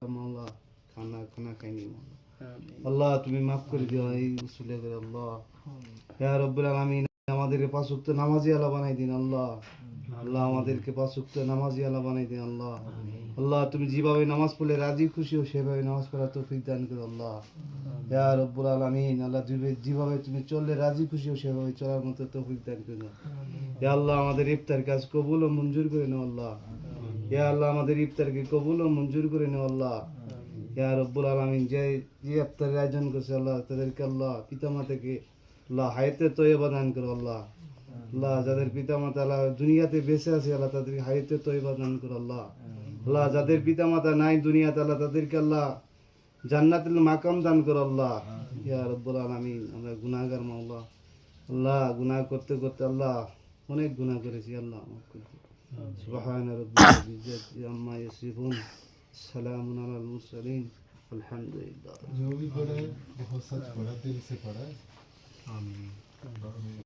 আল্লাহ খানা খানা খাইনি আল্লাহ তুমি মাফ করে দিও এই উসুলে করে আল্লাহ ইয়া রব্বুল আলামিন আমাদেরকে পাঁচ ওয়াক্ত নামাজি আলা বানাই দিন আল্লাহ আল্লাহ আমাদেরকে পাঁচ ওয়াক্ত নামাজি আলা বানাই দিন আল্লাহ আল্লাহ তুমি যেভাবে নামাজ পড়লে রাজি খুশি হও সেভাবে নামাজ পড়ার তৌফিক দান করো আল্লাহ ইয়া রব্বুল আলামিন আল্লাহ যেভাবে তুমি চললে রাজি খুশি হও সেভাবে চলার মতো তৌফিক দান করো ইয়া আল্লাহ আমাদের ইফতার কাজ কবুল ও মঞ্জুর করে নাও আল্লাহ ইয়া আল্লাহ আমাদের ইফতারকে কবুল ও মঞ্জুর করে নাও আল্লাহ ইয়া রব্বুল আলামিন যে ইফতারের আয়োজন করছে আল্লাহ তাদেরকে আল্লাহ পিতামাতাকে আল্লাহ হায়াতে তয়্যবা দান করো আল্লাহ আল্লাহ যাদের পিতামাতা আল্লাহ দুনিয়াতে বেঁচে আছে আল্লাহ তাদেরকে হায়াতে তয়্যবা দান করো আল্লাহ আল্লাহ যাদের পিতামাতা নাই দুনিয়াতে আল্লাহ তাদেরকে আল্লাহ জান্নাতুল মাকাম দান করো আল্লাহ ইয়া রব্বুল আলামিন আমরা গুনাহগার মাওলা আল্লাহ গুনাহ করতে করতে আল্লাহ অনেক গুনাহ করেছি আল্লাহ মাফ করে দিও সুবহান রাব্বিল ইজ্জাতি আম্মা ইয়াসিফুন সালামুন আলাল মুরসালিন আলহামদুলিল্লাহ जो भी पढ़े बहुत सच पढ़ा दिल से पढ़ा। आमीन।